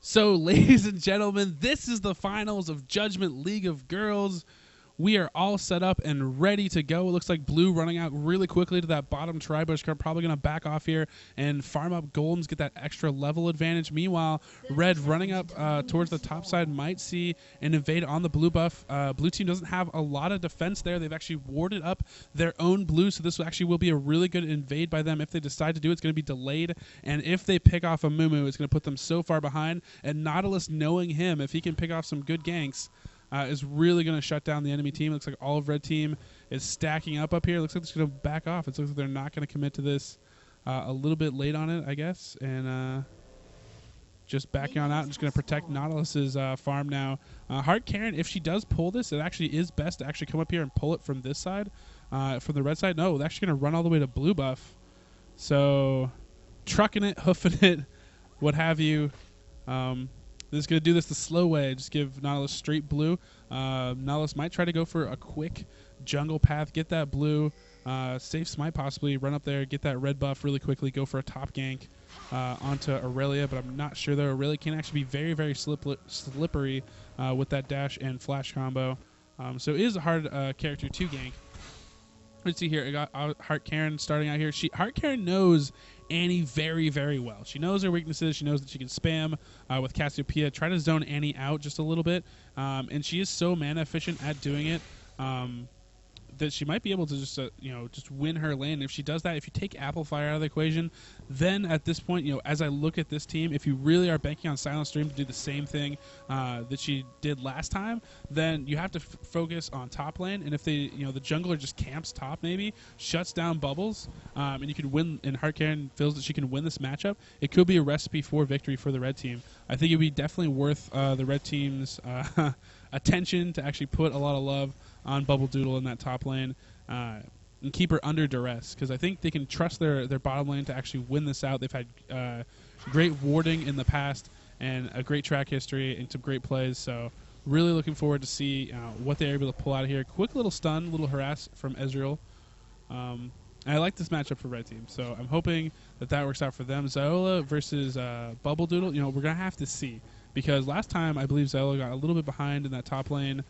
So, ladies and gentlemen, this is the finals of Judgment League of Girls. We are all set up and ready to go. It looks like blue running out really quickly to that bottom tri-bush. Probably going to back off here and farm up goldens, get that extra level advantage. Meanwhile, red running up towards the top side might see an invade on the blue buff. Blue team doesn't have a lot of defense there. They've actually warded up their own blue, so this actually will be a really good invade by them. If they decide to do it, it's going to be delayed, and if they pick off a Mumu, it's going to put them so far behind, and Nautilus, knowing him, if he can pick off some good ganks, is really going to shut down the enemy team. Looks like all of red team is stacking up here. Looks like it's going to back off. It looks like they're not going to commit to this a little bit late on it, I guess. And just backing on out and just going to protect Nautilus's farm now. HeartKaren, if she does pull this, it actually is best to actually come up here and pull it from this side, from the red side. No, they're actually going to run all the way to blue buff. So trucking it, hoofing it, what have you. This is going to do this the slow way. Just give Nautilus straight blue. Nautilus might try to go for a quick jungle path, get that blue, safe smite possibly, run up there, get that red buff really quickly, go for a top gank onto Aurelia, but I'm not sure though. Aurelia can actually be very, very slippery with that dash and flash combo. So it is a hard character to gank. Let's see here. I got HeartKaren starting out here. HeartKaren knows Annie very, very well. She knows her weaknesses. She knows that she can spam with Cassiopeia. Try to zone Annie out just a little bit. And she is so mana efficient at doing it that she might be able to just just win her lane. If she does that, if you take Applefire out of the equation, then at this point, as I look at this team, if you really are banking on Silent Stream to do the same thing that she did last time, then you have to focus on top lane. And if they, the jungler just camps top, maybe shuts down bubbles, and you can win. And HeartKaren feels that she can win this matchup. It could be a recipe for victory for the red team. I think it would be definitely worth the red team's attention to actually put a lot of love on Bubble Doodle in that top lane and keep her under duress, because I think they can trust their bottom lane to actually win this out. They've had great warding in the past and a great track history and some great plays, so really looking forward to see what they're able to pull out of here. Quick little stun, little harass from Ezreal. I like this matchup for red team, so I'm hoping that works out for them. Ziola versus Bubble Doodle, we're going to have to see, because last time I believe Ziola got a little bit behind in that top lane.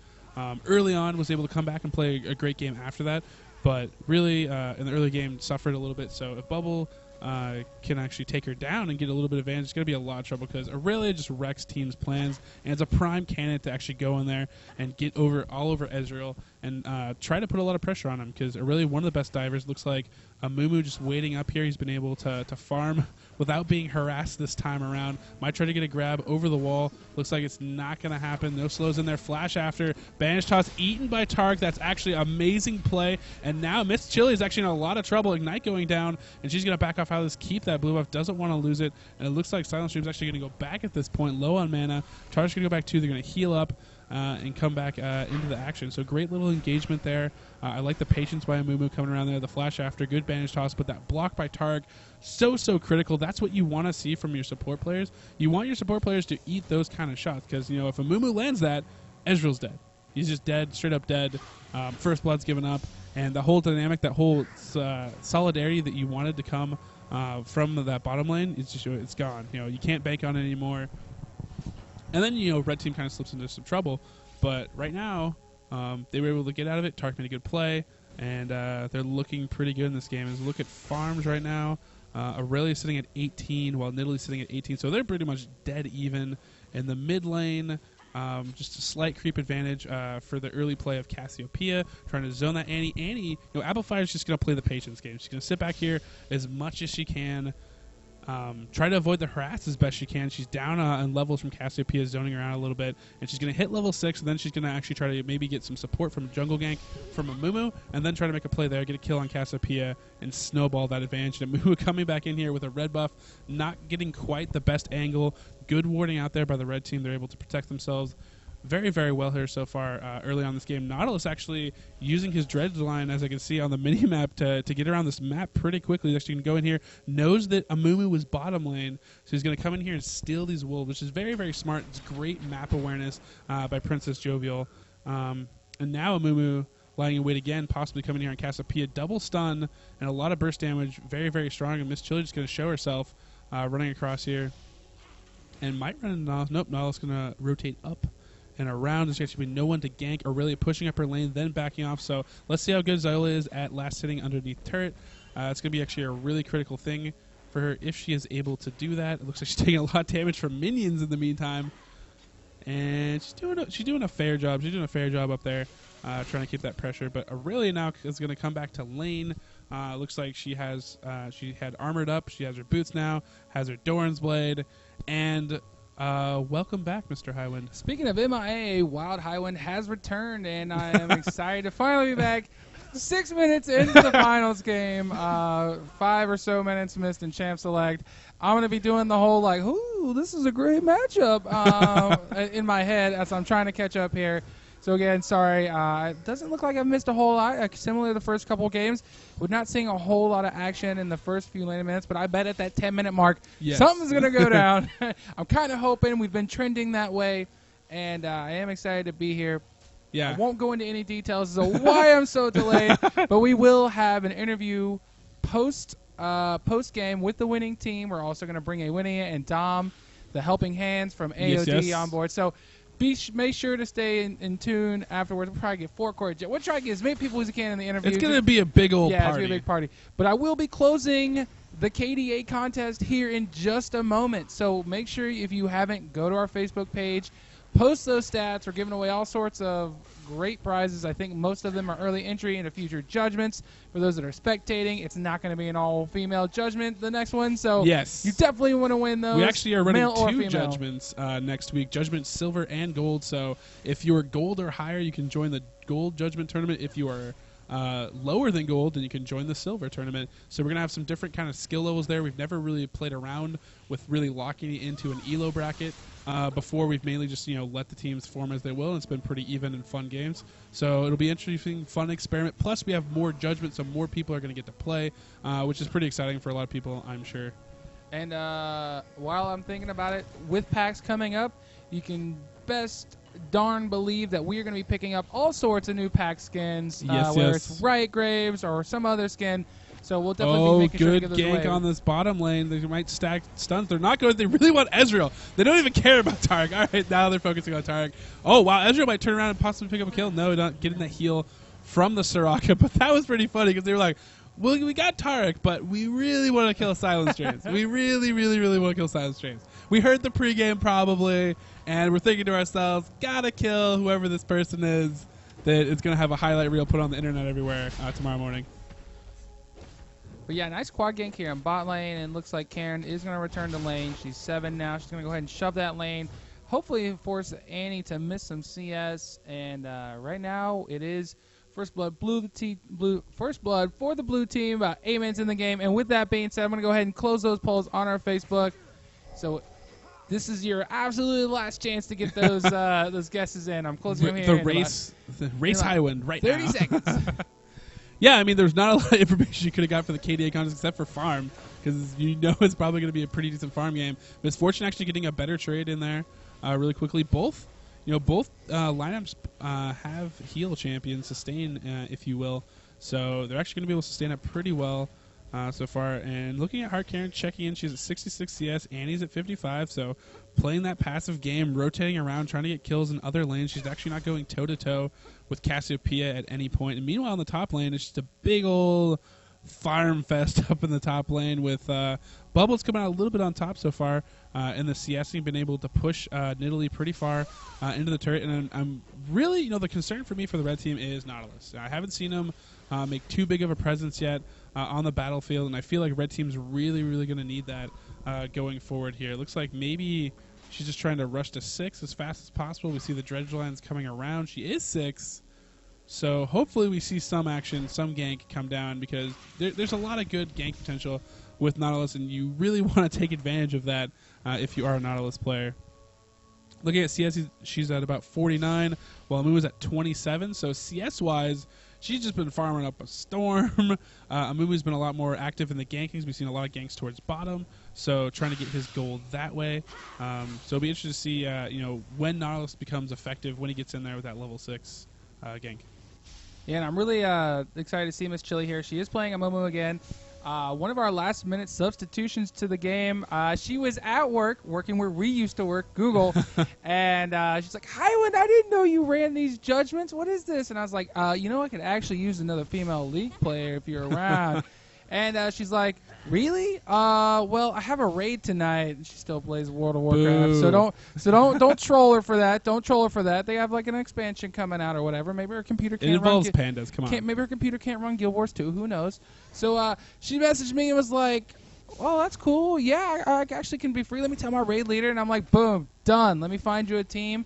Early on, was able to come back and play a great game after that, but really in the early game suffered a little bit. So if Bubble can actually take her down and get a little bit of advantage, it's going to be a lot of trouble, because Aurelia just wrecks teams' plans, and it's a prime candidate to actually go in there and get all over Ezreal and try to put a lot of pressure on him, because Aurelia, one of the best divers, looks like a Mumu just waiting up here. He's been able to farm without being harassed this time around. Might try to get a grab over the wall. Looks like it's not going to happen. No slows in there. Flash after. Banish toss eaten by Tark. That's actually amazing play. And now Miss Chili is actually in a lot of trouble. Ignite going down, and she's going to back off out of this. Keep that blue buff. Doesn't want to lose it. And it looks like Silent Stream's actually going to go back at this point, low on mana. Tark's going to go back too. They're going to heal up and come back into the action. So great little engagement there. I like the patience by Amumu coming around there. The flash after, good banish toss, but that block by Targ, so critical. That's what you want to see from your support players. You want your support players to eat those kind of shots, because if Amumu lands that, Ezreal's dead. He's just dead, straight up dead. First blood's given up, and the whole dynamic, that whole solidarity that you wanted to come from that bottom lane, it's gone. You can't bank on it anymore. And then, red team kind of slips into some trouble. But right now, they were able to get out of it. Tark made a good play, and they're looking pretty good in this game. As we look at farms right now, Aurelia sitting at 18, while Nidalee's sitting at 18. So they're pretty much dead even. In the mid lane, just a slight creep advantage for the early play of Cassiopeia, trying to zone that Annie. Annie, Applefire is just going to play the patience game. She's going to sit back here as much as she can. Try to avoid the harass as best she can. She's down on levels from Cassiopeia, zoning around a little bit, and she's going to hit level 6, and then she's going to actually try to maybe get some support from jungle gank from Amumu, and then try to make a play there, get a kill on Cassiopeia, and snowball that advantage. And Amumu coming back in here with a red buff, not getting quite the best angle. Good warding out there by the red team. They're able to protect themselves very, very well here so far early on this game. Nautilus actually using his dredge line, as I can see on the mini-map, to get around this map pretty quickly. He's actually going to go in here, knows that Amumu was bottom lane, so he's going to come in here and steal these wolves, which is very, very smart. It's great map awareness by Princess Jovial. And now Amumu lying in wait again, possibly coming here on Cassiopeia. Double stun and a lot of burst damage. Very, very strong, and Miss Chili just going to show herself running across here. and might run into Nautilus. Nope, Nautilus going to rotate up and around. There's actually no one to gank or really pushing up her lane, then backing off. So let's see how good Zola is at last hitting underneath turret. It's going to be actually a really critical thing for her if she is able to do that. It looks like she's taking a lot of damage from minions in the meantime. And she's doing a fair job. She's doing a fair job up there, trying to keep that pressure. But Aurelia now is going to come back to lane. Looks like she had armored up. She has her boots now, has her Doran's blade, and welcome back, Mr. Highwind. Speaking of MIA, Wild Highwind has returned, and I am excited to finally be back. 6 minutes into the finals game, 5 or so minutes missed in Champ Select. I'm going to be doing the whole, like, ooh, this is a great matchup in my head as I'm trying to catch up here. So, again, sorry. It doesn't look like I've missed a whole lot. Similar to the first couple of games, we're not seeing a whole lot of action in the first few minutes, but I bet at that 10-minute mark, something's going to go down. I'm kind of hoping. We've been trending that way, and I am excited to be here. Yeah. I won't go into any details as to why I'm so delayed, but we will have an interview post game with the winning team. We're also going to bring a winning and Dom, the helping hands from AOD on board. So make sure to stay in tune afterwards. We'll probably get 4 court. We'll try to get as many people as we can in the interview. It's going to be a big old party. Yeah, it's going to be a big party. But I will be closing the KDA contest here in just a moment. So make sure if you haven't, go to our Facebook page. Post those stats. We're giving away all sorts of great prizes. I think most of them are early entry into future judgments. For those that are spectating, it's not going to be an all-female judgment, the next one. So yes, you definitely want to win those. We actually are running 2 judgments next week, Judgment Silver and Gold. So if you are Gold or higher, you can join the Gold Judgment Tournament. If you are lower than Gold, then you can join the Silver Tournament. So we're going to have some different kind of skill levels there. We've never really played around with really locking it into an ELO bracket. Before, we've mainly just let the teams form as they will, and it's been pretty even and fun games. So it'll be interesting, fun experiment. Plus, we have more judgments, so more people are going to get to play, which is pretty exciting for a lot of people, I'm sure. And while I'm thinking about it, with PAX coming up, you can best darn believe that we are going to be picking up all sorts of new PAX skins, whether it's Riot Graves or some other skin. So we'll definitely be making sure to get those away. Good gank on this bottom lane. They might stack stuns. They're not going. They really want Ezreal. They don't even care about Tarek. All right, now they're focusing on Tarek. Oh, wow. Ezreal might turn around and possibly pick up a kill. No, not getting that heal from the Soraka. But that was pretty funny because they were like, well, we got Tarek, but we really want to kill Silence Drains. We really, really, really want to kill Silence Drains. We heard the pregame probably, and we're thinking to ourselves, gotta kill whoever this person is that is going to have a highlight reel put on the internet everywhere tomorrow morning. But yeah, nice quad gank here on bot lane, and looks like Karen is going to return to lane. She's 7 now. She's going to go ahead and shove that lane. Hopefully force Annie to miss some CS. And right now it is first blood first blood for the blue team. About 8 minutes in the game. And with that being said, I'm going to go ahead and close those polls on our Facebook. So this is your absolute last chance to get those those guesses in. I'm closing them here. The race Highwind right 30 now. 30 seconds. Yeah, I mean, there's not a lot of information you could have got for the KDA contest except for farm, because it's probably going to be a pretty decent farm game. Misfortune actually getting a better trade in there really quickly. Both lineups have heal champions, sustain, if you will. So they're actually going to be able to sustain up pretty well so far. And looking at HeartKaren, checking in, she's at 66 CS, Annie's at 55. So playing that passive game, rotating around, trying to get kills in other lanes. She's actually not going toe-to-toe with Cassiopeia at any point. And meanwhile, in the top lane, it's just a big old farm fest up in the top lane with Bubbles coming out a little bit on top so far in the CS. Been able to push Nidalee pretty far into the turret. And I'm really, the concern for me for the red team is Nautilus. I haven't seen him make too big of a presence yet on the battlefield, and I feel like red team's really, really going to need that going forward here. It looks like maybe she's just trying to rush to 6 as fast as possible. We see the dredge lines coming around. She is 6. So hopefully we see some action, some gank come down, because there's a lot of good gank potential with Nautilus, and you really want to take advantage of that if you are a Nautilus player. Looking at CS, she's at about 49, while Amu's at 27. So CS-wise, she's just been farming up a storm. Amumu's been a lot more active in the gankings. We've seen a lot of ganks towards bottom, so trying to get his gold that way. So it'll be interesting to see when Nautilus becomes effective, when he gets in there with that level 6 gank. Yeah, and I'm really excited to see Miss Chili here. She is playing Amumu again. one of our last-minute substitutions to the game. She was at work, working where we used to work, Google, and she's like, Highland, I didn't know you ran these judgments. What is this? And I was like, I could actually use another female league player if you're around. And she's like, really? Well, I have a raid tonight. And she still plays World of Warcraft. Boo. So don't troll her for that. Don't troll her for that. They have like an expansion coming out or whatever. Maybe her computer can't It involves pandas. Come on. maybe her computer can't run Guild Wars 2. Who knows? So she messaged me and was like, well, that's cool. Yeah, I actually can be free. Let me tell my raid leader. And I'm like, boom, done. Let me find you a team.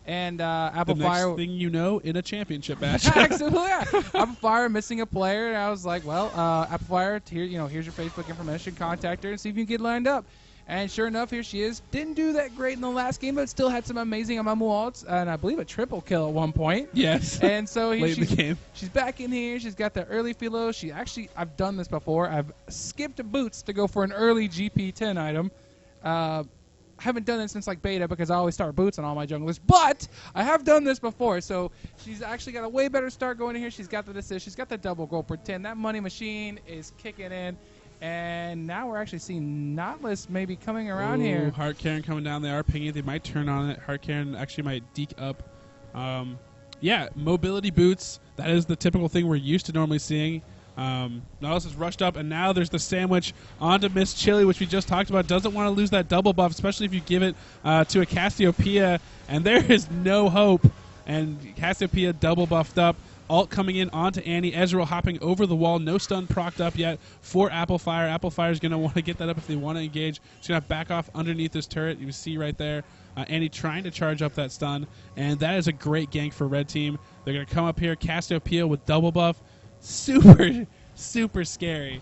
And Applefire. The next thing you know, in a championship match. Absolutely. Applefire missing a player, and I was like, well, Applefire, here's your Facebook information. Contact her and see if you can get lined up. And sure enough, here she is. Didn't do that great in the last game, but still had some amazing Amamu ults, and I believe a triple kill at one point. Yes. And so late in the game. She's back in here. She's got the early philo. I've done this before. I've skipped boots to go for an early GP10 item. I haven't done it since like beta because I always start boots on all my junglers, but I have done this before. So she's actually got a way better start going in here. She's got the assist. She's got the double goal per 10. That money machine is kicking in. And now we're actually seeing Nautilus maybe coming around here. HeartKaren coming down. They are pinging. They might turn on it. HeartKaren actually might deke up. Yeah, mobility boots. That is the typical thing we're used to normally seeing. Nautilus is rushed up, and now there's the sandwich onto Miss Chili, which we just talked about. Doesn't want to lose that double buff, especially if you give it to a Cassiopeia, and there is no hope. And Cassiopeia double buffed up. Ult coming in onto Annie. Ezreal hopping over the wall. No stun procced up yet for Applefire. Applefire's going to want to get that up if they want to engage. She's going to back off underneath this turret. You see right there. Annie trying to charge up that stun, and that is a great gank for Red Team. They're going to come up here. Cassiopeia with double buff. Super, super scary.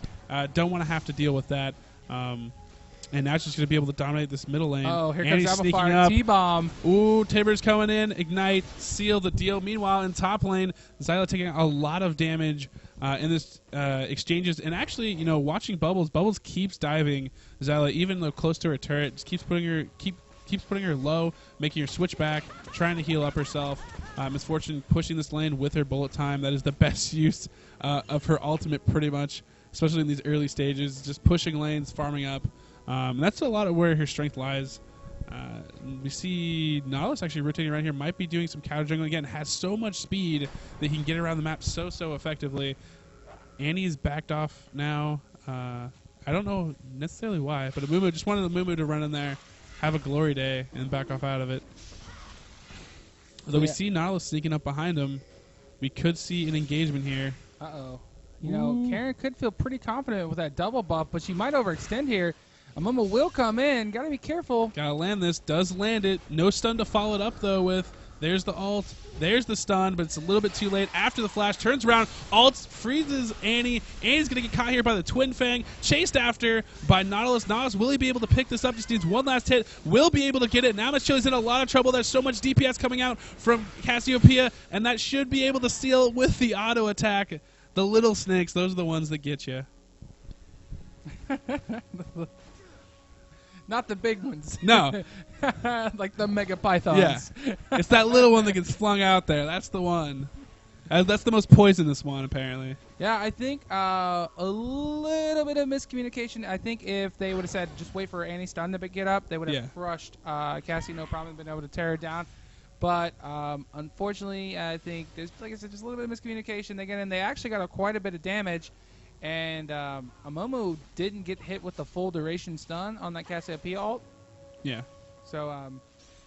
Don't want to have to deal with that. And now she's going to be able to dominate this middle lane. Oh, here Annie's comes sneaking Applefire. up. T-bomb. Ooh, Tiber's coming in. Ignite, seal the deal. Meanwhile, in top lane, Zyla taking a lot of damage in this exchanges. And actually, watching Bubbles keeps diving Zyla, even though close to her turret. Just keeps putting her low, making her switch back, trying to heal up herself. Misfortune pushing this lane with her bullet time. That is the best use of her ultimate, pretty much, especially in these early stages. Just pushing lanes, farming up. That's a lot of where her strength lies. We see Nautilus actually rotating around here. Might be doing some counter jungling again. Has so much speed that he can get around the map so effectively. Annie's backed off now. I don't know necessarily why, but Amumu just wanted Amumu to run in there, have a glory day, and back off out of it. Although we see Nautilus sneaking up behind him, we could see an engagement here. Uh-oh. Karen could feel pretty confident with that double buff, but she might overextend here. Amumu will come in. Got to be careful. Got to land this. Does land it. No stun to follow it up, though, with. There's the ult. There's the stun, but it's a little bit too late. After the flash, turns around. Ults, freezes Annie. Annie's going to get caught here by the Twin Fang. Chased after by Nautilus. Nautilus, will he be able to pick this up? Just needs one last hit. Will be able to get it. Now Miss Chili's in a lot of trouble. There's so much DPS coming out from Cassiopeia, and that should be able to seal with the auto attack. The little snakes, those are the ones that get you. Not the big ones. No. Like the mega pythons. Yeah. It's that little one that gets flung out there. That's the one. That's the most poisonous one, apparently. Yeah, I think a little bit of miscommunication. I think if they would have said just wait for Annie stun to get up, they would have crushed Cassie, no problem, been able to tear her down. But unfortunately, I think there's, like I said, just a little bit of miscommunication. They get in. They actually got quite a bit of damage. And Amumu didn't get hit with the full duration stun on that Cassiopeia ult. Yeah. So, and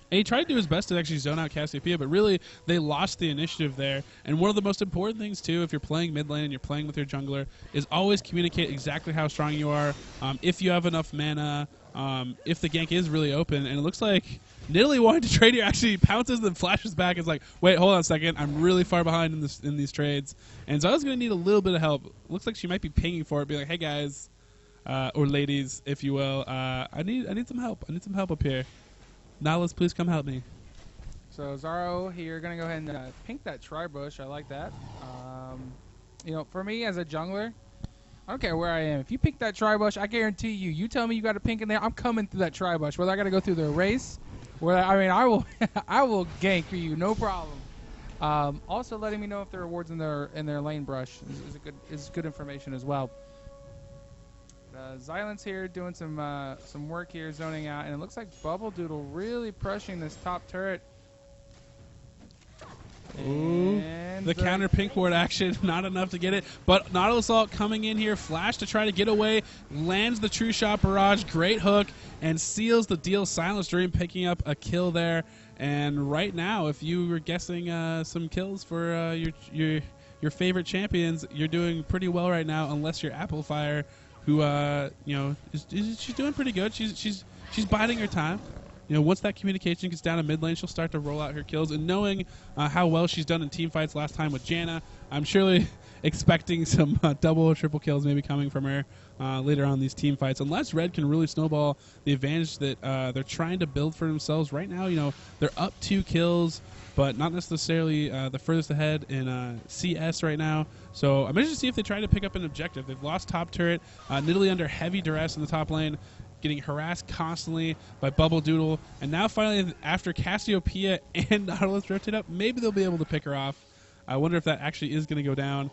he tried to do his best to actually zone out Cassiopeia, but really they lost the initiative there. And one of the most important things, too, if you're playing mid lane and you're playing with your jungler, is always communicate exactly how strong you are, if you have enough mana, if the gank is really open. And it looks like Nidalee wanted to trade here, actually pounces and flashes back. It's like, wait, hold on a second. I'm really far behind in these trades. And so I was going to need a little bit of help. Looks like she might be pinging for it, be like, hey, guys, or ladies, if you will, I need some help. I need some help up here. Nautilus, please come help me. So Zaro here, going to go ahead and pink that tri-bush. I like that. For me as a jungler, I don't care where I am. If you pink that tri-bush, I guarantee you, you tell me you got a pink in there, I'm coming through that tri-bush. Whether I got to go through the race, I will I will gank for you, no problem. Also letting me know if there are wards in their lane brush is good information as well. Xylan's here doing some work here, zoning out, and it looks like Bubble Doodle really pushing this top turret. Ooh, the counter pink ward action, not enough to get it. But Nautilus Ult coming in here, flash to try to get away, lands the True Shot Barrage, great hook, and seals the deal. Silence Dream picking up a kill there. And right now, if you were guessing some kills for your favorite champions, you're doing pretty well right now, unless you're Applefire, who she's doing pretty good. She's biding her time. Once that communication gets down to mid lane, she'll start to roll out her kills. And knowing how well she's done in team fights last time with Janna, I'm surely expecting some double or triple kills maybe coming from her later on in these team fights. Unless Red can really snowball the advantage that they're trying to build for themselves right now. They're up 2 kills, but not necessarily the furthest ahead in CS right now. So I'm interested to see if they try to pick up an objective. They've lost top turret, Nidalee under heavy duress in the top lane, getting harassed constantly by Bubble Doodle. And now finally, after Cassiopeia and Nautilus rotate up, maybe they'll be able to pick her off. I wonder if that actually is going to go down.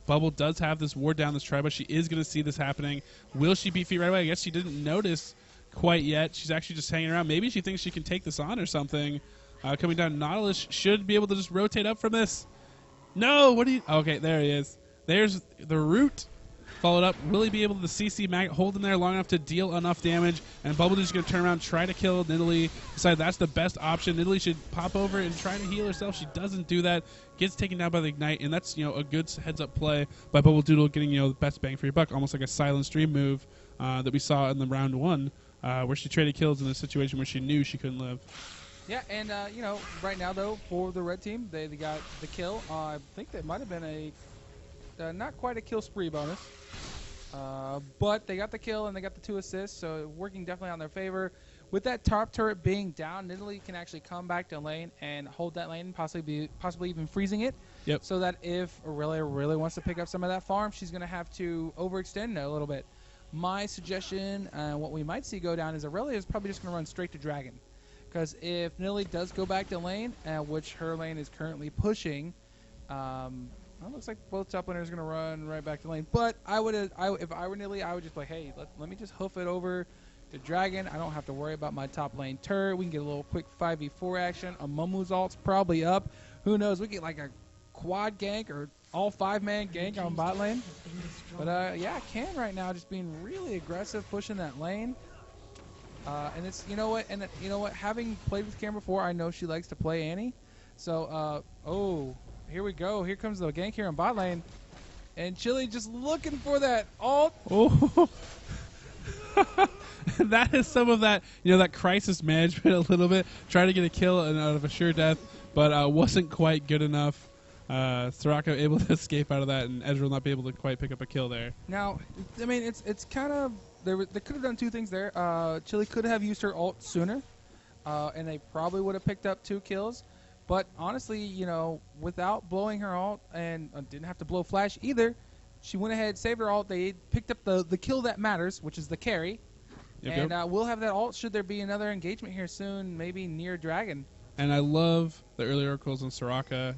Bubble does have this ward down this try, but she is going to see this happening. Will she beat feet right away? I guess she didn't notice quite yet. She's actually just hanging around. Maybe she thinks she can take this on or something. Coming down, Nautilus should be able to just rotate up from this. No, what do you... Okay, there he is. There's the root. Followed up, really be able to CC Magnet, hold him there long enough to deal enough damage, and Bubble is going to turn around, try to kill Nidalee. Decide that's the best option. Nidalee should pop over and try to heal herself. She doesn't do that. Gets taken down by the Ignite, and that's a good heads-up play by Bubble Doodle, getting the best bang for your buck, almost like a Silent Stream move that we saw in the round 1, where she traded kills in a situation where she knew she couldn't live. Yeah, and right now though for the red team, they got the kill. I think that might have been a not quite a kill spree bonus. But they got the kill and they got the 2 assists, so working definitely on their favor. With that top turret being down, Nidalee can actually come back to lane and hold that lane, possibly even freezing it. Yep. So that if Aurelia really wants to pick up some of that farm, she's going to have to overextend a little bit. My suggestion, what we might see go down, is Aurelia is probably just going to run straight to Dragon. Because if Nidalee does go back to lane, which her lane is currently pushing, it looks like both top laners are going to run right back to lane. But if I were Nidalee, I would just be like, hey, let me just hoof it over to Dragon. I don't have to worry about my top lane turret. We can get a little quick 5v4 action. A Mumu's ult's probably up. Who knows? We get like a quad gank or all 5-man gank on bot lane. But yeah, Can right now just being really aggressive, pushing that lane. And it's, you know what, having played with Can before, I know she likes to play Annie. So, here we go. Here comes the gank here on bot lane. And Chili just looking for that ult. Oh. That is some of that, that crisis management a little bit. Trying to get a kill out of a sure death, but wasn't quite good enough. Soraka able to escape out of that, and Ezreal not be able to quite pick up a kill there. Now, I mean, it's kind of... They could have done 2 things there. Chili could have used her ult sooner, and they probably would have picked up 2 kills. But honestly, without blowing her ult, and didn't have to blow flash either, she went ahead, saved her ult. They picked up the kill that matters, which is the carry. Yep, and we'll have that ult should there be another engagement here soon, maybe near Dragon. And I love the early oracles on Soraka.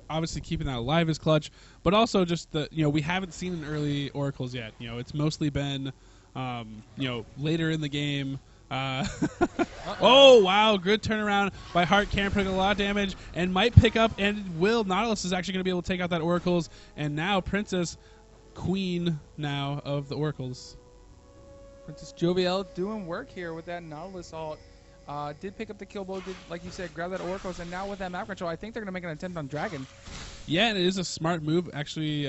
Obviously keeping that alive is clutch, but also just we haven't seen an early oracles yet. It's mostly been later in the game. Oh, wow. Good turnaround by HeartKaren, putting a lot of damage and might pick up, and Nautilus is actually going to be able to take out that oracles, and now Princess, queen now of the oracles. Princess Jovial doing work here with that Nautilus ult. Did pick up the kill blow, did, like you said, grab that oracles, and now with that map control, I think they're going to make an attempt on Dragon. Yeah, and it is a smart move. Actually,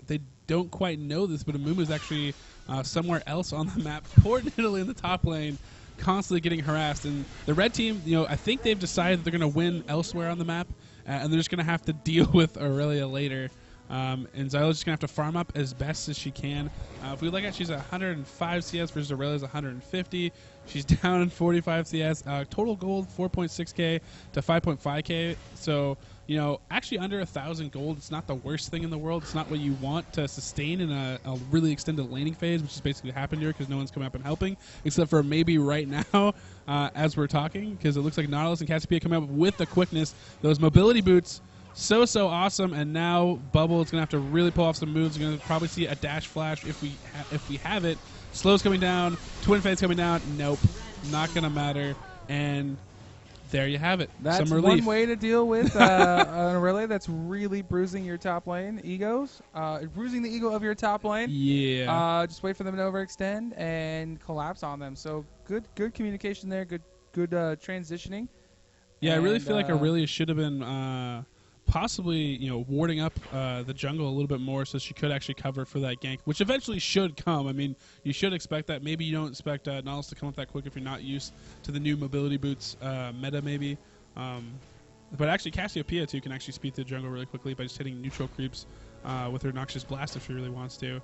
they don't quite know this, but Amumu is actually somewhere else on the map. Poor Nidalee in the top lane, constantly getting harassed. And the red team, I think they've decided that they're going to win elsewhere on the map, and they're just going to have to deal with Aurelia later. And Xyla's just going to have to farm up as best as she can. If we look at, she's at 105 CS versus Aurelia's 150. She's down in 45 CS. Total gold 4.6k to 5.5k. So, actually under 1,000 gold, it's not the worst thing in the world. It's not what you want to sustain in a really extended laning phase, which is basically happened here because no one's coming up and helping, except for maybe right now as we're talking, because it looks like Nautilus and Cassiopeia coming up with the quickness. Those mobility boots So awesome. And now Bubble is going to have to really pull off some moves. We're going to probably see a dash flash if we have it. Slow's coming down. Twin Fate's coming down. Nope. Not going to matter. And there you have it. That's some relief. one way to deal with a relay that's really bruising your top lane egos. Bruising the ego of your top lane. Yeah. Just wait for them to overextend and collapse on them. So good communication there. Good transitioning. Yeah, I really feel like Aurelia should have been possibly, warding up the jungle a little bit more so she could actually cover for that gank, which eventually should come. I mean, you should expect that. Maybe you don't expect Nautilus to come up that quick if you're not used to the new mobility boots meta, maybe. But actually, Cassiopeia, too, can actually speed through the jungle really quickly by just hitting neutral creeps with her Noxious Blast if she really wants to.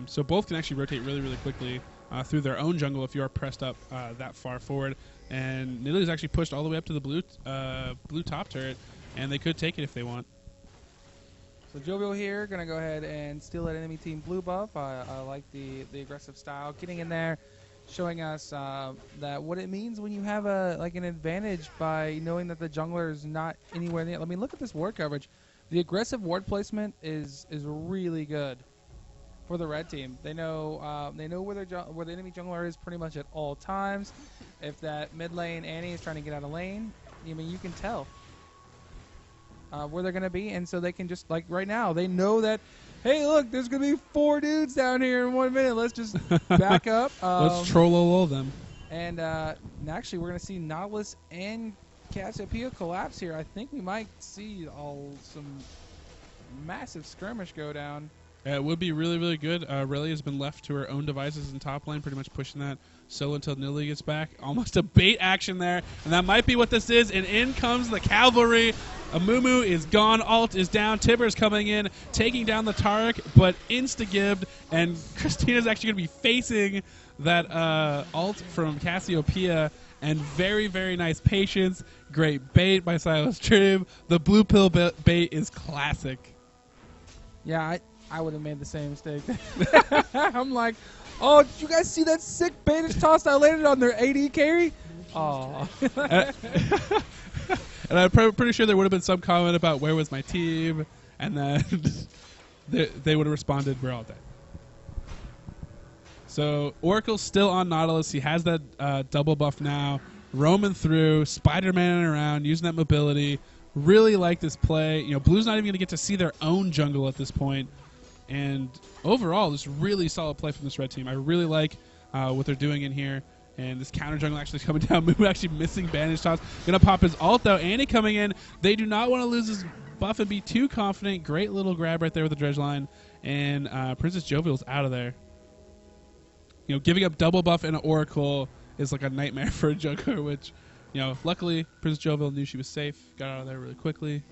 So both can actually rotate really, really quickly through their own jungle if you are pressed up that far forward. And Nidalee's actually pushed all the way up to the blue top turret, and they could take it if they want. So Jovial here, going to go ahead and steal that enemy team blue buff. I like the aggressive style. Getting in there, showing us that what it means when you have an advantage by knowing that the jungler is not anywhere near. I mean, look at this ward coverage. The aggressive ward placement is really good for the red team. They know where the enemy jungler is pretty much at all times. If that mid lane Annie is trying to get out of lane, I mean, you can tell where they're going to be, and so they can just, like right now, they know that, hey, look, there's going to be 4 dudes down here in 1 minute. Let's just back up. Let's troll them. And actually, we're going to see Nautilus and Cassiopeia collapse here. I think we might see some massive skirmish go down. It would be really, really good. Aurelia has been left to her own devices in top lane, pretty much pushing that solo until Nidalee gets back. Almost a bait action there, and that might be what this is. And in comes the cavalry. Amumu is gone. Alt is down. Tibbers coming in, taking down the Taric, but insta-gibbed. And Christina's actually going to be facing that alt from Cassiopeia. And very, very nice patience. Great bait by Silas Trim. The blue pill bait is classic. Yeah, I would have made the same mistake. I'm like, oh, did you guys see that sick baitage toss I landed on their AD carry? Oh. And I'm pretty sure there would have been some comment about where was my team, and then they would have responded, we're all dead. So Oracle's still on Nautilus. He has that double buff now. Roaming through, Spider-Man around, using that mobility. Really like this play. Blue's not even going to get to see their own jungle at this point. And overall, this really solid play from this red team. I really like what they're doing in here. And this counter jungle actually coming down. Moo actually missing bandage toss. Going to pop his ult, though. Annie coming in. They do not want to lose his buff and be too confident. Great little grab right there with the dredge line. And Princess Jovial's out of there. Giving up double buff and an Oracle is like a nightmare for a jungler, which, luckily, Princess Jovial knew she was safe. Got out of there really quickly.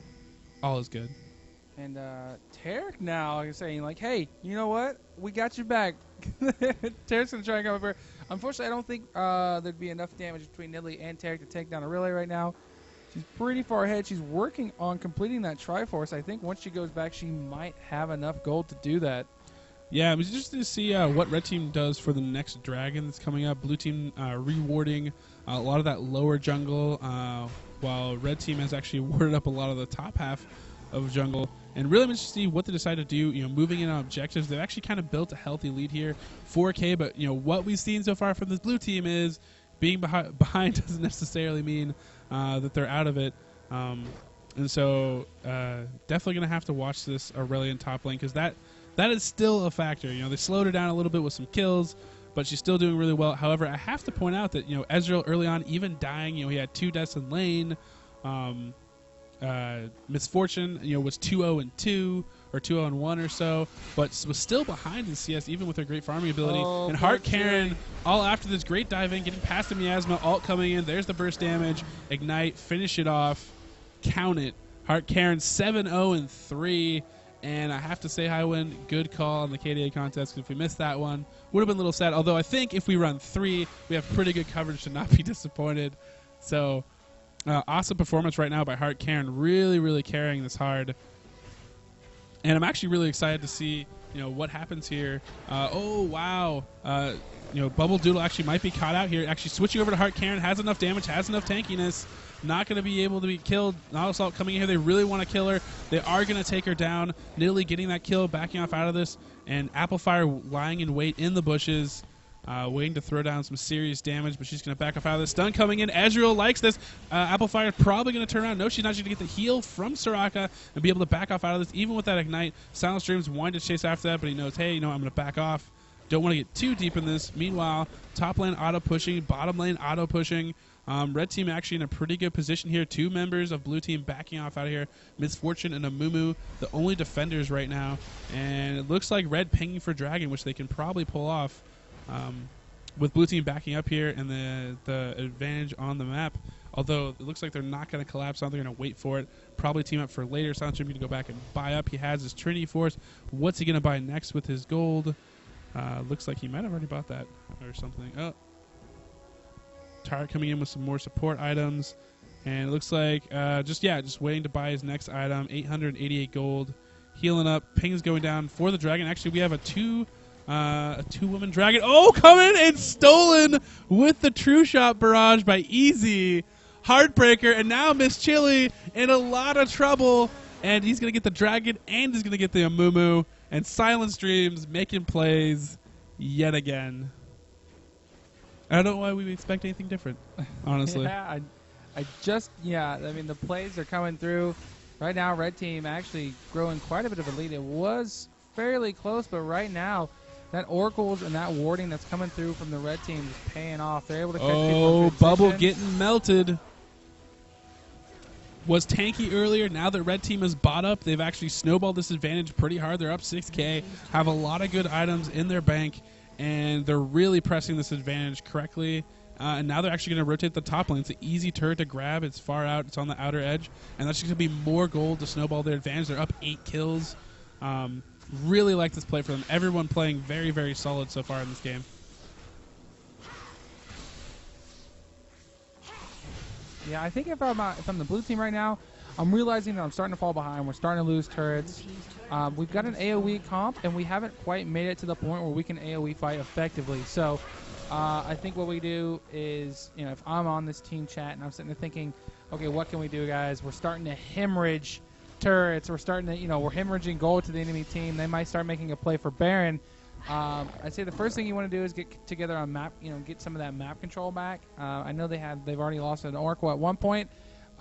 All is good. And Taric now is saying, like, hey, you know what? We got your back. Taric's going to try and come over. Unfortunately, I don't think there'd be enough damage between Nidalee and Taric to take down a relay right now. She's pretty far ahead. She's working on completing that Triforce. I think once she goes back, she might have enough gold to do that. Yeah, I'm interested to see what red team does for the next dragon that's coming up. Blue team rewarding a lot of that lower jungle, while red team has actually warded up a lot of the top half of jungle. And really, I'm interested to see what they decide to do. Moving in on objectives, they've actually kind of built a healthy lead here, 4K. But what we've seen so far from this blue team is being behind doesn't necessarily mean that they're out of it. And so definitely going to have to watch this Aurelian top lane, because that is still a factor. They slowed her down a little bit with some kills, but she's still doing really well. However, I have to point out that Ezreal early on, even dying, he had 2 deaths in lane. Misfortune, was 2-0-2 or 2-0-1 or so, but was still behind in CS even with her great farming ability. And HeartKaren, all after this great dive in, getting past the miasma, ult coming in. There's the burst damage, ignite, finish it off, count it. HeartKaren 7-0-3. And I have to say, Highwind, good call on the KDA contest, because if we missed that one, would have been a little sad. Although I think if we run 3, we have pretty good coverage to not be disappointed. So, awesome performance right now by HeartKaren, really, really carrying this hard. And I'm actually really excited to see, what happens here. Oh, wow. Bubble Doodle actually might be caught out here. Actually switching over to HeartKaren, has enough damage, has enough tankiness. Not going to be able to be killed. Not Assault coming in here. They really want to kill her. They are going to take her down. Nidalee getting that kill, backing off out of this. And Applefire lying in wait in the bushes, waiting to throw down some serious damage, but she's going to back off out of this. Stun coming in. Ezreal likes this. Applefire probably going to turn around. No, she's not. She's going to get the heal from Soraka and be able to back off out of this. Even with that Ignite, Silent Streams wanted to chase after that, but he knows, hey, I'm going to back off. Don't want to get too deep in this. Meanwhile, top lane auto-pushing, bottom lane auto-pushing. Red team actually in a pretty good position here. 2 members of blue team backing off out of here. Misfortune and Amumu, the only defenders right now. And it looks like red pinging for Dragon, which they can probably pull off with blue team backing up here and the advantage on the map. Although it looks like they're not going to collapse on. They're going to wait for it. Probably team up for later. Silent Stream going to go back and buy up. He has his Trinity Force. What's he going to buy next with his gold? Looks like he might have already bought that or something. Oh, Tart coming in with some more support items, and it looks like just waiting to buy his next item. 888 gold, healing up. Ping's going down for the Dragon. Actually, we have a two-woman Dragon. Oh, coming and stolen with the True Shot barrage by Easy. Heartbreaker, and now Miss Chili in a lot of trouble, and he's gonna get the Dragon and he's gonna get the Amumu. And Silent Streams making plays yet again. I don't know why we would expect anything different, honestly. Yeah, I mean, the plays are coming through. Right now, red team actually growing quite a bit of a lead. It was fairly close, but right now, that Oracles and that warding that's coming through from the red team is paying off. They're able to catch people in Bubble getting melted. Was tanky earlier. Now that red team is bought up, they've actually snowballed this advantage pretty hard. They're up 6K, have a lot of good items in their bank, and they're really pressing this advantage correctly. And now they're actually going to rotate the top lane. It's an easy turret to grab. It's far out. It's on the outer edge. And that's just going to be more gold to snowball their advantage. They're up 8 kills. Really like this play for them. Everyone playing very, very solid so far in this game. Yeah, I think if I'm the blue team right now, I'm realizing that I'm starting to fall behind. We're starting to lose turrets. We've got an AoE comp, and we haven't quite made it to the point where we can AoE fight effectively. So I think what we do is, if I'm on this team chat and I'm sitting there thinking, okay, what can we do, guys? We're starting to hemorrhage turrets. We're starting to, we're hemorrhaging gold to the enemy team. They might start making a play for Baron. I'd say the first thing you want to do is get together on map, get some of that map control back. I know they've already lost an Oracle at one point.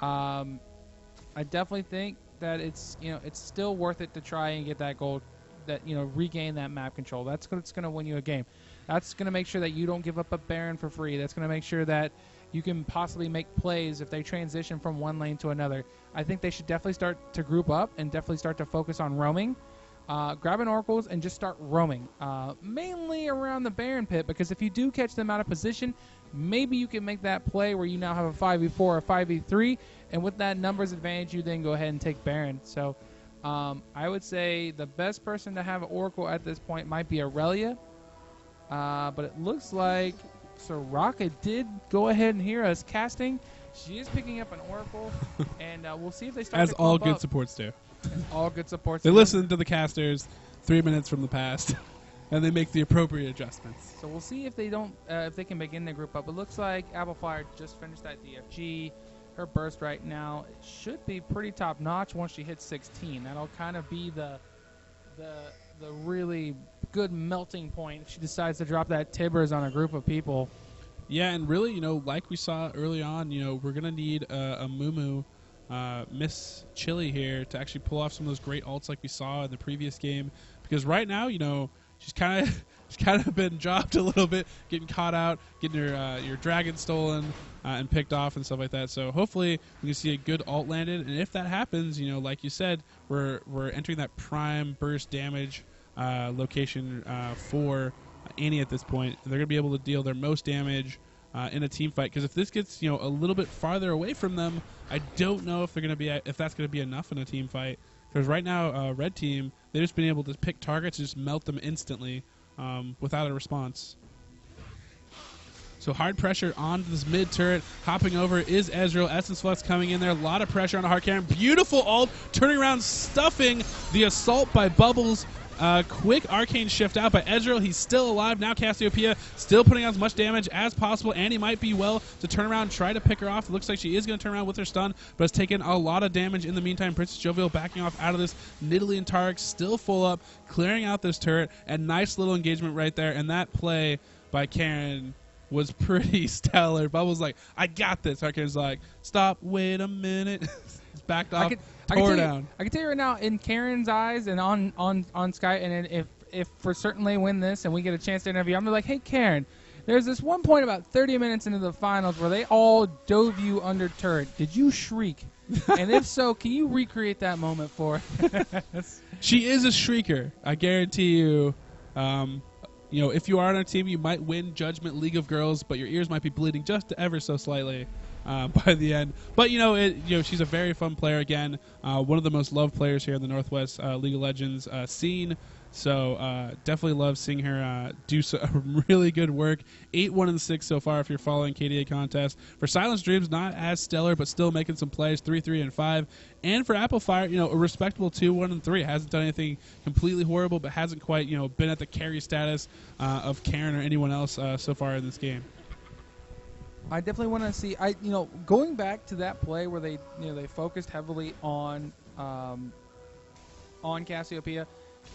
I definitely think that it's still worth it to try and get that gold, that regain that map control. That's what's going to win you a game. That's going to make sure that you don't give up a Baron for free. That's going to make sure that you can possibly make plays if they transition from one lane to another. I think they should definitely start to group up and definitely start to focus on roaming. Grab an Oracles and just start roaming, mainly around the Baron pit, because if you do catch them out of position, maybe you can make that play where you now have a 5v4 or 5v3, and with that numbers advantage, you then go ahead and take Baron. So I would say the best person to have an Oracle at this point might be Aurelia, but it looks like Soraka did go ahead and hear us casting. She is picking up an Oracle, and we'll see if they start as to all clump good up. supports do. All good supports. They listen to the casters 3 minutes from the past, and they make the appropriate adjustments. So we'll see if they don't, if they can begin their group up. It looks like Applefire just finished that DFG. Her burst right now should be pretty top notch once she hits 16. That'll kind of be the really good melting point if she decides to drop that Tibbers on a group of people. Yeah, and really, like we saw early on, we're gonna need a Mumu. Miss Chili here to actually pull off some of those great ults like we saw in the previous game, because right now she's kind of been dropped a little bit, getting caught out, getting your dragon stolen and picked off and stuff like that. So hopefully we can see a good ult landed, and if that happens, like you said, we're entering that prime burst damage location for Annie at this point. They're gonna be able to deal their most damage in a team fight, because if this gets a little bit farther away from them, I don't know if that's gonna be enough in a team fight. Because right now, red team, they've just been able to pick targets and just melt them instantly without a response. So hard pressure on this mid turret. Hopping over is Ezreal. Essence Flux coming in there. A lot of pressure on HeartKaren. Beautiful ult. Turning around, stuffing the assault by Bubbles. Quick arcane shift out by Ezreal. He's still alive. Now Cassiopeia still putting out as much damage as possible. Annie might be well to turn around and try to pick her off. It looks like she is going to turn around with her stun, but has taken a lot of damage in the meantime. Princess Jovial backing off out of this. Nidalee and Tarek still full up, clearing out this turret. And nice little engagement right there. And that play by Karen was pretty stellar. Bubbles like, I got this. HeartKaren's like, stop, wait a minute. It's backed off. Tore down. I can tell you right now, in Karen's eyes and on Sky, and if for certainly win this and we get a chance to interview, I'm gonna be like, hey Karen, there's this one point about 30 minutes into the finals where they all dove you under turret. Did you shriek? And if so, can you recreate that moment for us? She is a shrieker. I guarantee you. You know, if you are on our team, you might win Judgment League of Girls, but your ears might be bleeding just ever so slightly by the end. But you know, she's a very fun player. Again, one of the most loved players here in the Northwest League of Legends scene. So definitely love seeing her do really good work. 8-1-6 so far if you're following KDA contest. For Silence Dreams, not as stellar, but still making some plays. 3-3-5. And for Applefire, you know, a respectable 2-1-3. Hasn't done anything completely horrible, but hasn't quite, you know, been at the carry status of Karen or anyone else so far in this game. I definitely want to see. Going back to that play where they focused heavily on Cassiopeia.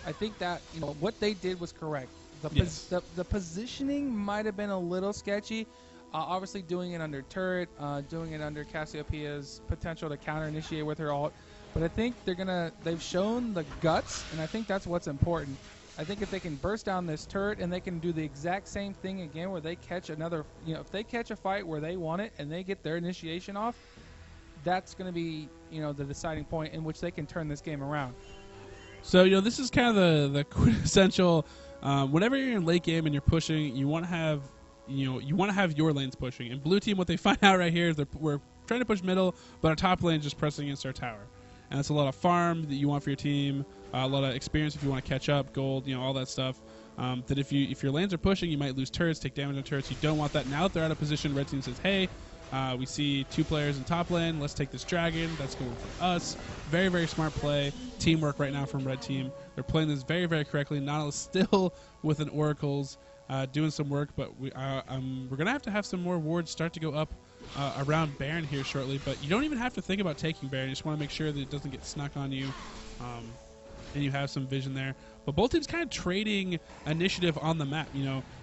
I think that what they did was correct. The positioning might have been a little sketchy. Obviously, doing it under turret, doing it under Cassiopeia's potential to counter initiate with her ult. But I think they've shown the guts, and I think that's what's important. I think if they can burst down this turret and they can do the exact same thing again, where they catch another, if they catch a fight where they want it and they get their initiation off, that's going to be the deciding point in which they can turn this game around. So, this is kind of the quintessential, whenever you're in late game and you're pushing, you want to have, you want to have your lanes pushing. And blue team, what they find out right here is we're trying to push middle, but our top lane is just pressing against our tower. And that's a lot of farm that you want for your team, a lot of experience if you want to catch up, gold, all that stuff. That if your lanes are pushing, you might lose turrets, take damage on turrets. You don't want that. Now that they're out of position, red team says, hey, we see 2 players in top lane. Let's take this dragon. That's going for us. Very, very smart play. Teamwork right now from red team. They're playing this very, very correctly. Nautilus still with an oracles doing some work, but we're going to have some more wards start to go up around Baron here shortly. But you don't even have to think about taking Baron. You just want to make sure that it doesn't get snuck on you. And you have some vision there. But both teams kind of trading initiative on the map.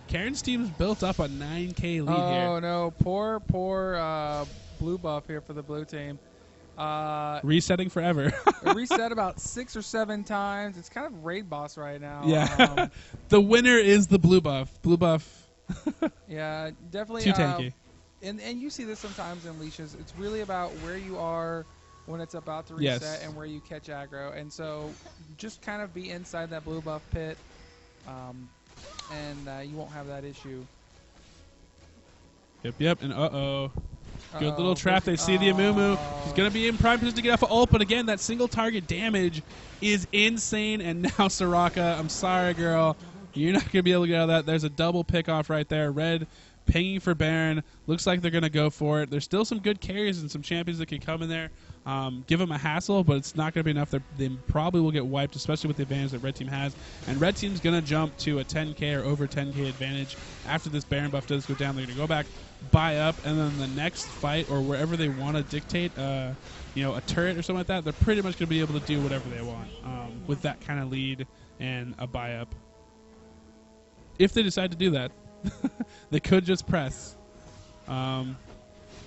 Karen's team's built up a 9K lead here. Oh, no. Poor blue buff here for the blue team. Resetting forever. Reset about 6 or 7 times. It's kind of raid boss right now. Yeah. The winner is the blue buff. Blue buff. Yeah, definitely. Too tanky. And you see this sometimes in leashes. It's really about where you are when it's about to reset and where you catch aggro. And so just kind of be inside that blue buff pit, and you won't have that issue. Yep. And good little trap. They see the Amumu. She's going to be in prime position to get off of ult, but again, that single target damage is insane. And now Soraka, I'm sorry, girl. You're not going to be able to get out of that. There's a double pick off right there. Red pinging for Baron. Looks like they're going to go for it. There's still some good carries and some champions that can come in there. Give them a hassle, but it's not going to be enough. They probably will get wiped, especially with the advantage that red team has. And red team's going to jump to a 10K or over 10K advantage after this Baron buff does go down. They're going to go back, buy up, and then the next fight or wherever they want to dictate, a turret or something like that, they're pretty much going to be able to do whatever they want with that kind of lead and a buy up. If they decide to do that, they could just press. It's going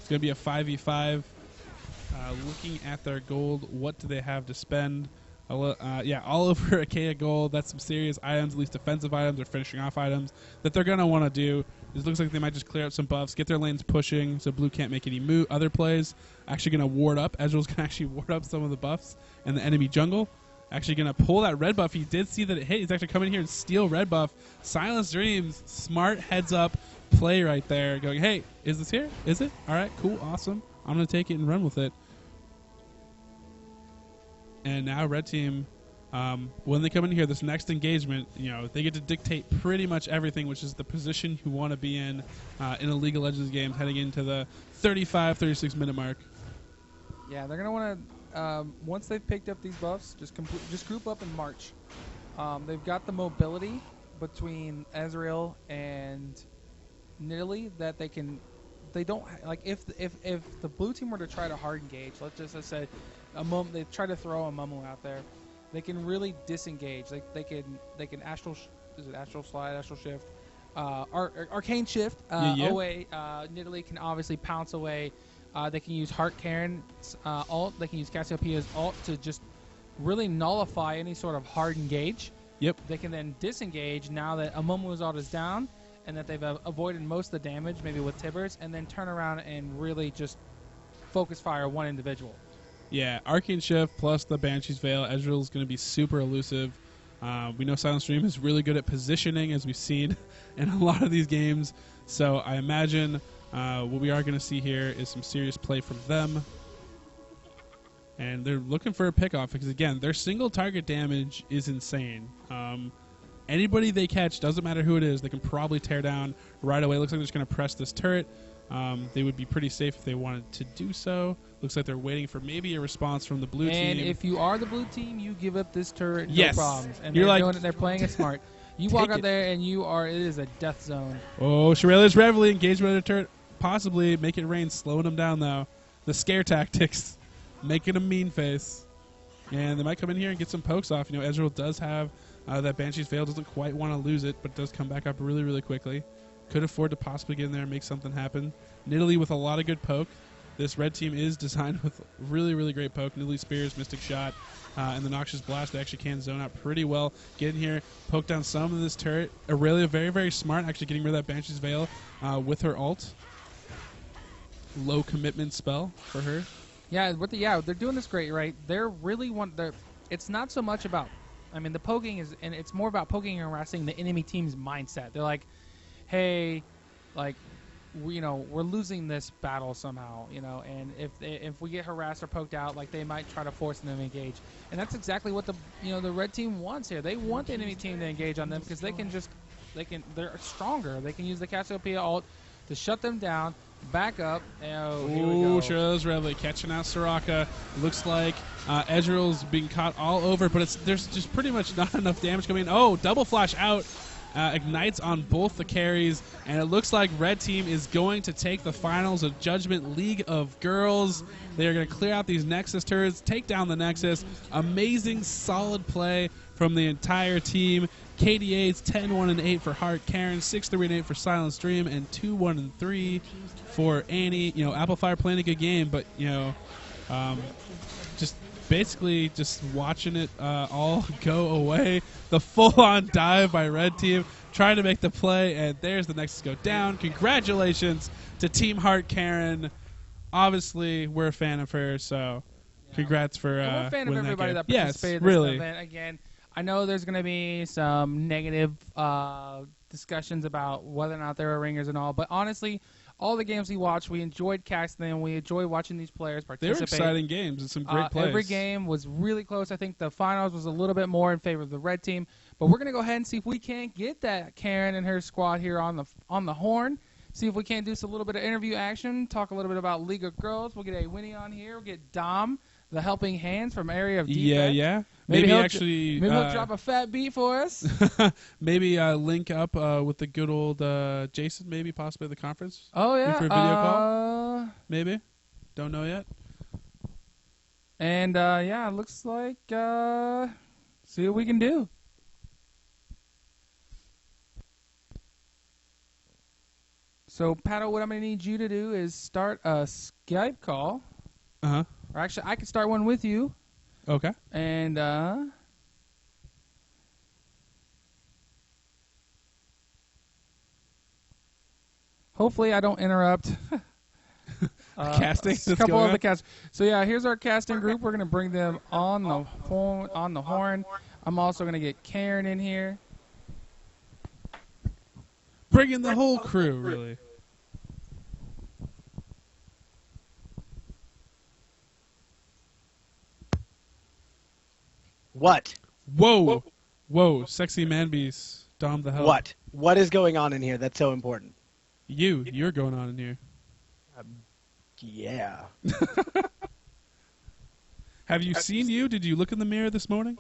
to be a 5v5. Looking at their gold, what do they have to spend? All over a K of gold. That's some serious items, at least defensive items or finishing off items that they're going to want to do. It looks like they might just clear out some buffs, get their lanes pushing so blue can't make any other plays. Actually going to ward up. Ezreal's going to actually ward up some of the buffs and the enemy jungle. Actually going to pull that red buff. He did see that it hit. He's actually coming here and steal red buff. Silence Dreams. Smart heads up play right there. Going, hey, is this here? Is it? All right, cool, awesome. I'm going to take it and run with it. And now red team, when they come in here, this next engagement, they get to dictate pretty much everything, which is the position you want to be in a League of Legends game heading into the 35, 36 minute mark. Yeah, they're going to want to, once they've picked up these buffs, just group up and march. They've got the mobility between Ezreal and Nidalee that they don't like if the blue team were to try to hard engage, let's say they try to throw a Mumu out there, they can really disengage. Like they can astral slide, astral shift, arcane shift away. Nidalee can obviously pounce away. They can use HeartKaren's ult. They can use Cassiopeia's ult to just really nullify any sort of hard engage. Yep. They can then disengage now that Amumu's ult is down and that they've avoided most of the damage, maybe with Tibbers, and then turn around and really just focus fire one individual. Yeah, Arcane Shift plus the Banshee's Veil. Ezreal's going to be super elusive. We know Silent Stream is really good at positioning, as we've seen in a lot of these games. So I imagine what we are going to see here is some serious play from them. And they're looking for a pickoff because, again, their single target damage is insane. Anybody they catch, doesn't matter who it is, they can probably tear down right away. Looks like they're just going to press this turret. They would be pretty safe if they wanted to do so. Looks like they're waiting for maybe a response from the blue team. And if you are the blue team, you give up this turret, yes. no problems. And You're they're playing it smart. You walk out there and it is a death zone. Oh, Shirelia's Reveille engagement of the turret. Possibly make it rain, slowing them down though. The scare tactics, making a mean face. And they might come in here and get some pokes off. You know, Ezreal does have that Banshee's Veil, doesn't quite want to lose it, but does come back up really, really quickly. Could afford to possibly get in there and make something happen. Nidalee with a lot of good poke. This red team is designed with really, really great poke. Nidalee Spears, Mystic Shot, and the Noxious Blast. They actually can zone out pretty well. Get in here, poke down some of this turret. Aurelia very, very smart, actually getting rid of that Banshee's Veil with her ult. Low commitment spell for her. Yeah, they're doing this great, right? They're really it's not so much about, the poking is, and it's more about poking and harassing the enemy team's mindset. They're like, hey, like, we're losing this battle somehow, and if we get harassed or poked out, like, they might try to force them to engage. And that's exactly what the red team wants here. They want the enemy team to engage on them because they're stronger. They can use the Cassiopeia ult to shut them down, back up. Oh, here we go. Shirley's Reveille catching out Soraka. Looks like Ezreal's being caught all over, but there's just pretty much not enough damage coming in. Oh, double flash out. Ignites on both the carries, and it looks like Red Team is going to take the finals of Judgment League of Girls. They are going to clear out these Nexus turrets, take down the Nexus. Amazing, solid play from the entire team. KDA's 10-1-8 for HeartKaren, 6-3-8 for Silent Stream, and 2-1-3 for Annie. Applefire playing a good game, but just basically just watching it all go away. The full-on dive by Red Team, trying to make the play, and there's the Nexus go down. Congratulations to Team HeartKaren. Obviously, we're a fan of her, so congrats for we're a fan of everybody that participated in this really. Event. Again, I know there's going to be some negative discussions about whether or not there are ringers and all, but honestly, all the games we watched, we enjoyed casting them. We enjoyed watching these players participate. They were exciting games and some great plays. Every game was really close. I think the finals was a little bit more in favor of the red team. But we're going to go ahead and see if we can't get that Karen and her squad here on the horn. See if we can't do a little bit of interview action. Talk a little bit about League of Girls. We'll get a Winnie on here. We'll get Dom, the helping hands from Area of Defense. Yeah. Maybe he'll drop a fat beat for us. Maybe link up with the good old Jason, maybe possibly at the conference. Oh, yeah. For a video call? Maybe. Don't know yet. And, it looks like, see what we can do. So, Pato, what I'm going to need you to do is start a Skype call. Uh-huh. Or actually, I can start one with you. Okay. And, hopefully I don't interrupt. Casting? A couple of the cast. So, yeah, here's our casting group. We're going to bring them on the horn. I'm also going to get Karen in here. Bring in the whole crew, really. What? Whoa, sexy man beast, Dom the hell. What is going on in here that's so important? You're going on in here. Yeah. Have you seen you? Did you look in the mirror this morning?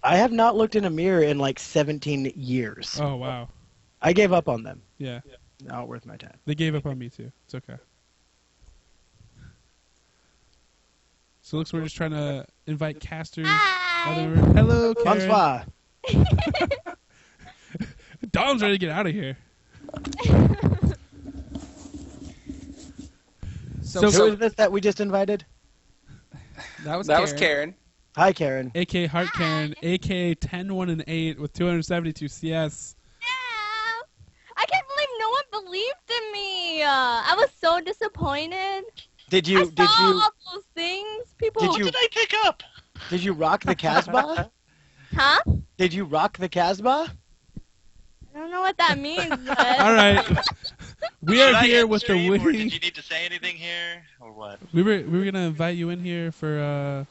I have not looked in a mirror in like 17 years. Oh wow. I gave up on them. Yeah. Not worth my time. They gave up on me too. It's okay. So it looks we're just trying to invite casters. Hi. Hello, Karen. Bonsoir. Dom's ready to get out of here. So Who is this that we just invited? that was Karen. Hi, Karen. AK HeartKaren, AK 10, 1, and 8 with 272 CS. Yeah. I can't believe no one believed in me. I was so disappointed. Did you I saw all those things. People. Did you- What did I pick up? did you rock the Casbah? Huh? Did you rock the Casbah? I don't know what that means. But... All right. We are here with the Did winning. you need to say anything here, or what? We were gonna invite you in here for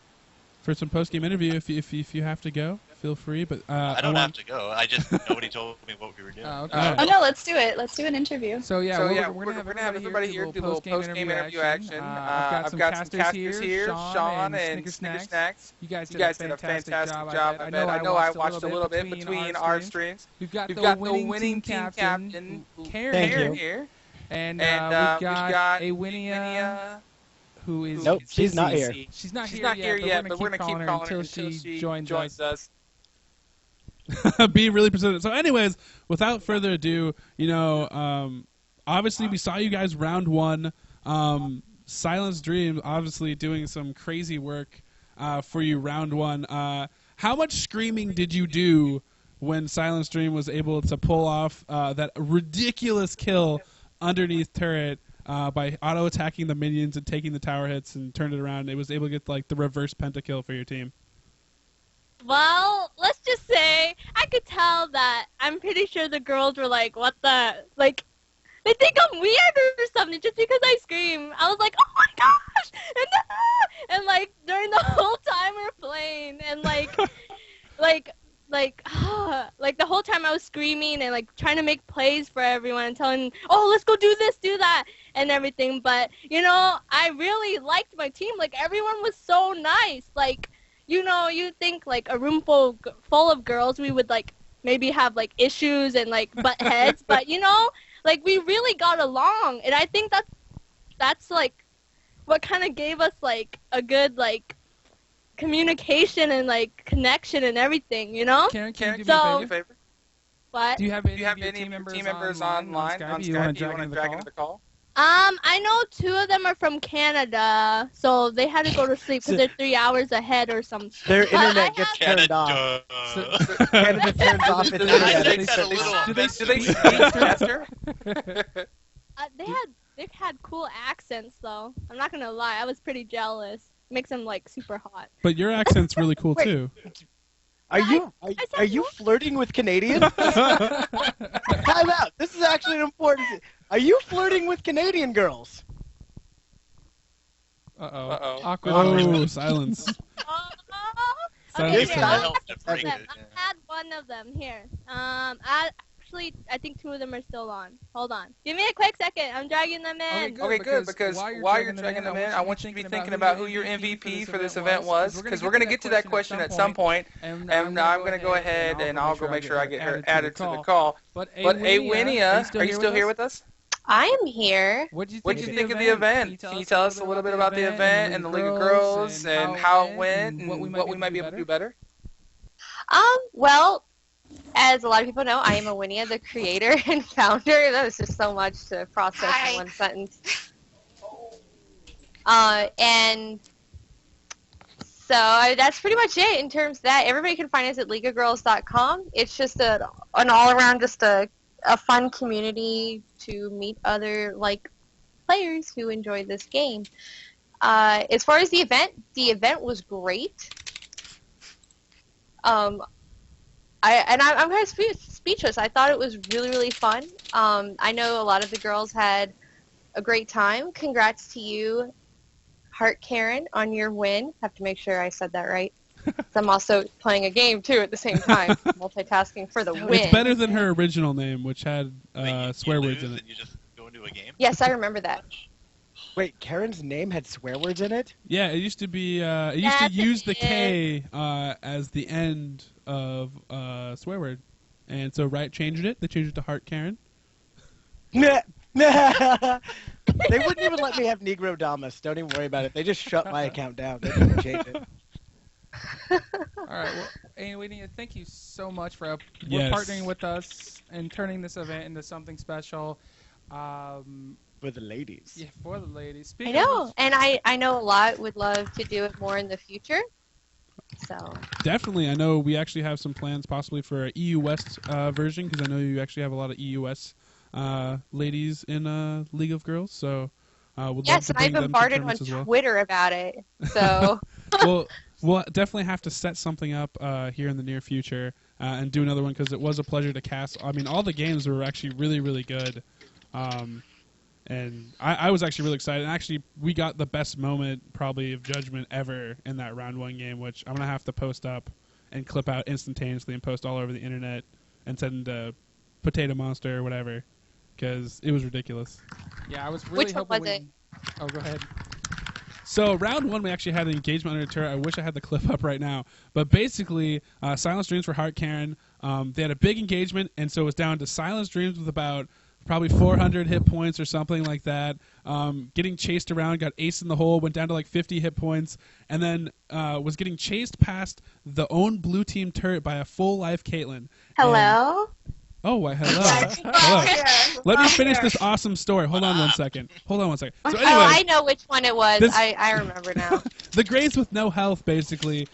some post game interview if you have to go. Feel free, but I don't have to go. I just nobody told me what we were doing. Oh, okay. Oh no, let's do it. Let's do an interview. So we're gonna have everybody here do a little post game interview action. I've got some casters here, Sean and Snicker Snacks. You guys did a fantastic job. I know I watched a little bit between our streams. We've got We've the got the winning team captain, Karen Thank here, you. here, and and we've got a Winia, who is Nope, she's not here. She's not She's here not here yet, but we're gonna keep calling her her until she joins us. Be really persistent. So, anyways, without further ado, obviously we saw you guys round one. Silence Dream obviously doing some crazy work for you round one. How much screaming did you do when Silence Dream was able to pull off that ridiculous kill underneath turret by auto attacking the minions and taking the tower hits and turned it around? It was able to get like the reverse pentakill for your team. Well, let's just say I could tell that I'm pretty sure the girls were like, what the, like, they think I'm weird or something just because I scream. I was like, oh my gosh! And like, during the whole time we were playing, and like the whole time I was screaming and like trying to make plays for everyone and telling, oh, let's go do this, do that, and everything. But, I really liked my team. Like, everyone was so nice. Like, you think like a room full of girls, we would like maybe have like issues and like butt heads, but like we really got along, and I think that's like what kind of gave us like a good like communication and like connection and everything, Karen, can you do So- me a favor? What? Do you have any of your team team members online on Skype? You want to You want to drag into the call? I know 2 of them are from Canada, so they had to go to sleep because they're 3 hours ahead or something. Their But I internet gets turned off. Canada. Canada turns off its Do internet. they got a little- Do they do they speak speak faster? They've had cool accents though. I'm not gonna lie, I was pretty jealous. Makes them like super hot. But your accent's really cool Wait. too. Are you said are you what? flirting with Canadians? Time out. This is actually an important. Are you flirting with Canadian girls? Uh-oh. Uh-oh. Oh, silence. Oh, Sounds okay, like here, that. I'll Help get to one of break them. it, I yeah. had one of them here. I think 2 of them are still on. Hold on. Give me a quick second. I'm dragging them in. Okay, good, because while you're dragging them in, I want you to be thinking about who your MVP for this event was, because we're going to get to that question at some point, and I'm going to go ahead and I'll go make sure I get her added to the call. But But Winia, are you still here with us? I am here. What did What did you think of the event? Can you tell us a little bit about the event and the League of Girls and how it went and what we might be able to do better? Well, as a lot of people know, I am Winia, the creator and founder. That was just so much to process in one sentence. And so that's pretty much it in terms of that. Everybody can find us at leagueofgirls.com. It's just an all-around, just a fun community to meet other players who enjoy this game. As far as the event was great. I'm kind of speechless. I thought it was really, really fun. I know a lot of the girls had a great time. Congrats to you, HeartKaren, on your win. Have to make sure I said that right. I'm also playing a game too at the same time, multitasking for the win. It's better than her original name, which had Wait, swear you words lose in it. and you just go into a game? Yes, I remember that. Wait, Karen's name had swear words in it? Yeah, it used to be. It used to use the K as the end of swear word, and so Riot changed it. They changed it to HeartKaren. They wouldn't even let me have Negro Damas. Don't even worry about it. They just shut my account down. They didn't change it. All right. Well, anyway, thank you so much for partnering with us and turning this event into something special. For the ladies. Yeah, for the ladies. I know, and I know a lot would love to do it more in the future. So Definitely, I know we actually have some plans possibly for an EU West version, because I know you actually have a lot of EU West ladies in League of Girls. So we'll love to bring I've bombarded on Twitter about it. So we'll definitely have to set something up here in the near future and do another one, because it was a pleasure to cast. I mean, all the games were actually really, really good. And I was actually really excited. And actually, we got the best moment probably of Judgment ever in that round 1 game, which I'm going to have to post up and clip out instantaneously and post all over the internet and send to Potato Monster or whatever, because it was ridiculous. Yeah, I was really hoping. Which one was it? Oh, go ahead. So round 1, we actually had an engagement under a turret. I wish I had the clip up right now. But basically, Silence Dreams for HeartKaren. They had a big engagement, and so it was down to Silence Dreams with about probably 400 hit points or something like that. Getting chased around, got ace in the hole, went down to like 50 hit points, and then was getting chased past the own blue team turret by a full life Caitlyn. hello. Oh, why, hello. Hello. Let me finish this awesome story. Hold on one second. So anyway, I know which one it was. I remember now. The Grace with no health, basically,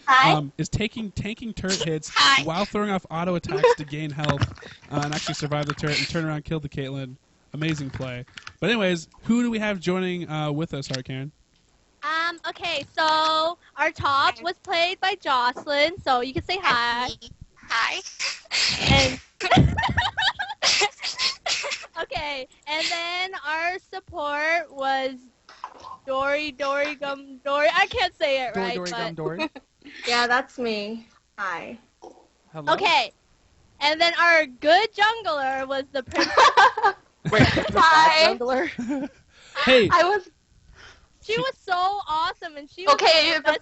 is tanking turret hits while throwing off auto attacks to gain health and actually survive the turret and turn around and kill the Caitlyn. Amazing play. But anyways, who do we have joining with us, HeartKaren? Okay, so our top was played by Jocelyn, so you can say hi. Hi. And okay, and then our support was Dory. I can't say it right, but Dory. Yeah, that's me. Hi. Hello. okay. And then our good jungler was the princess. Wait, the bad jungler? Hey. I was She was so awesome, and she was okay. the best